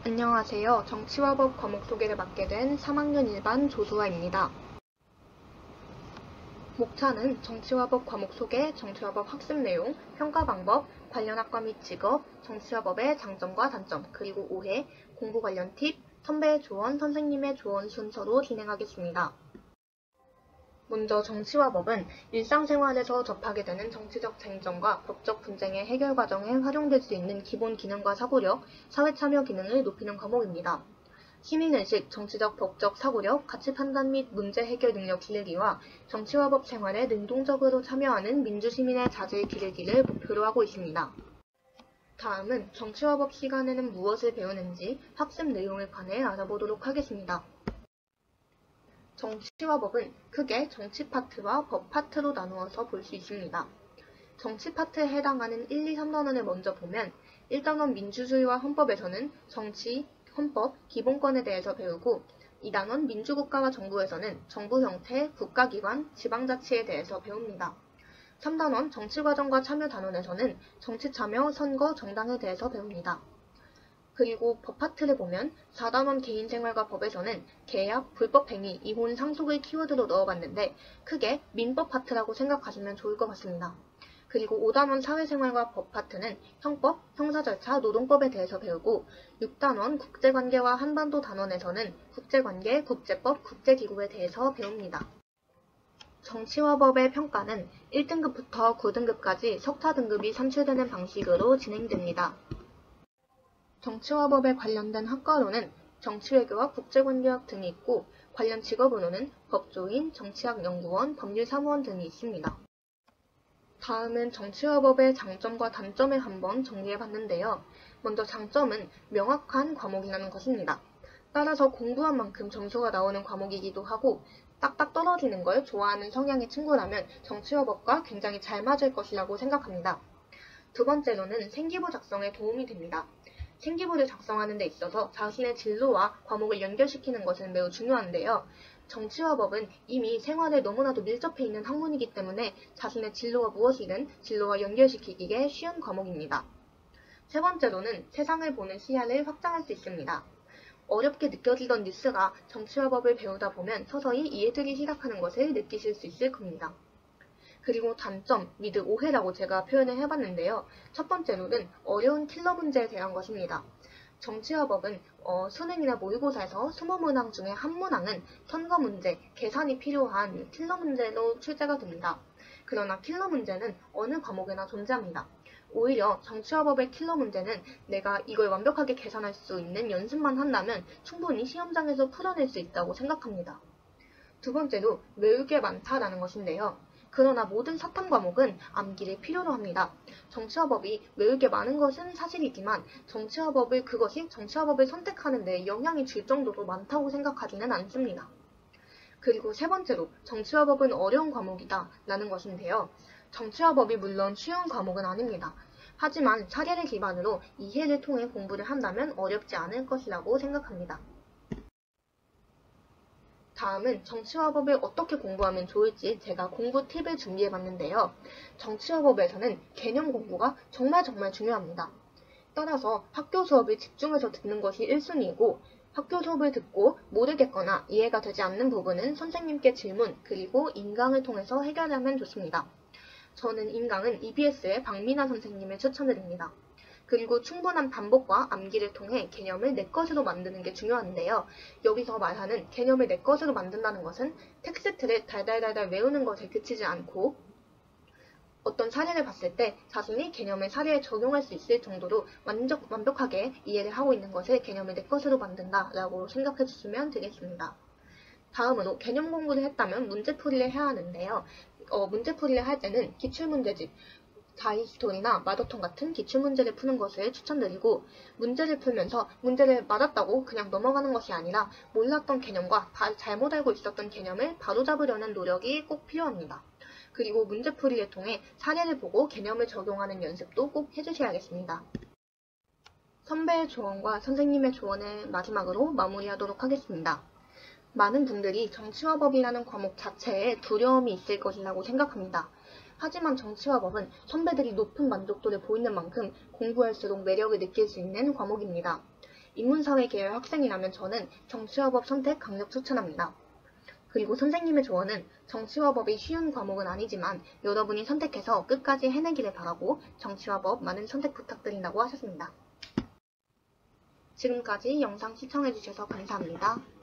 안녕하세요. 정치와 법 과목 소개를 맡게 된 3학년 1반 조수아입니다. 목차는 정치와 법 과목 소개, 정치와 법 학습 내용, 평가 방법, 관련 학과 및 직업, 정치와 법의 장점과 단점, 그리고 오해, 공부 관련 팁, 선배의 조언, 선생님의 조언 순서로 진행하겠습니다. 먼저 정치와 법은 일상생활에서 접하게 되는 정치적 쟁점과 법적 분쟁의 해결 과정에 활용될 수 있는 기본 기능과 사고력, 사회 참여 기능을 높이는 과목입니다. 시민의식, 정치적 법적 사고력, 가치 판단 및 문제 해결 능력 기르기와 정치와 법 생활에 능동적으로 참여하는 민주시민의 자질 기르기를 목표로 하고 있습니다. 다음은 정치와 법 시간에는 무엇을 배우는지 학습 내용에 관해 알아보도록 하겠습니다. 정치와 법은 크게 정치 파트와 법 파트로 나누어서 볼 수 있습니다. 정치 파트에 해당하는 1, 2, 3단원을 먼저 보면 1단원 민주주의와 헌법에서는 정치, 헌법, 기본권에 대해서 배우고 2단원 민주국가와 정부에서는 정부 형태, 국가기관, 지방자치에 대해서 배웁니다. 3단원 정치과정과 참여단원에서는 정치참여, 선거, 정당에 대해서 배웁니다. 그리고 법 파트를 보면 4단원 개인생활과 법에서는 계약, 불법행위, 이혼, 상속을 키워드로 넣어봤는데 크게 민법 파트라고 생각하시면 좋을 것 같습니다. 그리고 5단원 사회생활과 법 파트는 형법, 형사절차, 노동법에 대해서 배우고 6단원 국제관계와 한반도 단원에서는 국제관계, 국제법, 국제기구에 대해서 배웁니다. 정치와 법의 평가는 1등급부터 9등급까지 석타 등급이 산출되는 방식으로 진행됩니다. 정치와 법에 관련된 학과로는 정치외교와 국제관계학 등이 있고 관련 직업으로는 법조인, 정치학연구원, 법률사무원 등이 있습니다. 다음은 정치와 법의 장점과 단점을 한번 정리해봤는데요. 먼저 장점은 명확한 과목이라는 것입니다. 따라서 공부한 만큼 점수가 나오는 과목이기도 하고 딱딱 떨어지는 걸 좋아하는 성향의 친구라면 정치와 법과 굉장히 잘 맞을 것이라고 생각합니다. 두 번째로는 생기부 작성에 도움이 됩니다. 생기부를 작성하는 데 있어서 자신의 진로와 과목을 연결시키는 것은 매우 중요한데요. 정치와 법은 이미 생활에 너무나도 밀접해 있는 학문이기 때문에 자신의 진로가 무엇이든 진로와 연결시키기에 쉬운 과목입니다. 세 번째로는 세상을 보는 시야를 확장할 수 있습니다. 어렵게 느껴지던 뉴스가 정치와 법을 배우다 보면 서서히 이해되기 시작하는 것을 느끼실 수 있을 겁니다. 그리고 단점, 및 오해라고 제가 표현을 해봤는데요. 첫 번째로는 어려운 킬러 문제에 대한 것입니다. 정치와 법은 수능이나 모의고사에서 20문항 중에 한 문항은 선거 문제, 계산이 필요한 킬러 문제로 출제가 됩니다. 그러나 킬러 문제는 어느 과목에나 존재합니다. 오히려 정치와 법의 킬러 문제는 내가 이걸 완벽하게 계산할 수 있는 연습만 한다면 충분히 시험장에서 풀어낼 수 있다고 생각합니다. 두 번째로 외울 게 많다라는 것인데요. 그러나 모든 사탐 과목은 암기를 필요로 합니다. 정치와 법이 외울 게 많은 것은 사실이지만 정치와 법을 선택하는 데 영향이 줄 정도로 많다고 생각하지는 않습니다. 그리고 세 번째로 정치와 법은 어려운 과목이다 라는 것인데요. 정치와 법이 물론 쉬운 과목은 아닙니다. 하지만 사례를 기반으로 이해를 통해 공부를 한다면 어렵지 않을 것이라고 생각합니다. 다음은 정치와 법을 어떻게 공부하면 좋을지 제가 공부 팁을 준비해봤는데요. 정치와 법에서는 개념 공부가 정말 중요합니다. 따라서 학교 수업을 집중해서 듣는 것이 1순위이고 학교 수업을 듣고 모르겠거나 이해가 되지 않는 부분은 선생님께 질문 그리고 인강을 통해서 해결하면 좋습니다. 저는 인강은 EBS의 박민아 선생님을 추천드립니다. 그리고 충분한 반복과 암기를 통해 개념을 내 것으로 만드는 게 중요한데요. 여기서 말하는 개념을 내 것으로 만든다는 것은 텍스트를 달달달달 외우는 것에 그치지 않고 어떤 사례를 봤을 때 자신이 개념을 사례에 적용할 수 있을 정도로 완벽하게 이해를 하고 있는 것을 개념을 내 것으로 만든다라고 생각해 주시면 되겠습니다. 다음으로 개념 공부를 했다면 문제풀이를 해야 하는데요. 문제풀이를 할 때는 기출문제집, 다이스토리나 마더톤 같은 기출문제를 푸는 것을 추천드리고 문제를 풀면서 문제를 맞았다고 그냥 넘어가는 것이 아니라 몰랐던 개념과 잘못 알고 있었던 개념을 바로잡으려는 노력이 꼭 필요합니다. 그리고 문제풀이를 통해 사례를 보고 개념을 적용하는 연습도 꼭 해주셔야겠습니다. 선배의 조언과 선생님의 조언을 마지막으로 마무리하도록 하겠습니다. 많은 분들이 정치와 법이라는 과목 자체에 두려움이 있을 것이라고 생각합니다. 하지만 정치와 법은 선배들이 높은 만족도를 보이는 만큼 공부할수록 매력을 느낄 수 있는 과목입니다. 인문사회 계열 학생이라면 저는 정치와 법 선택 강력 추천합니다. 그리고 선생님의 조언은 정치와 법이 쉬운 과목은 아니지만 여러분이 선택해서 끝까지 해내기를 바라고 정치와 법 많은 선택 부탁드린다고 하셨습니다. 지금까지 영상 시청해주셔서 감사합니다.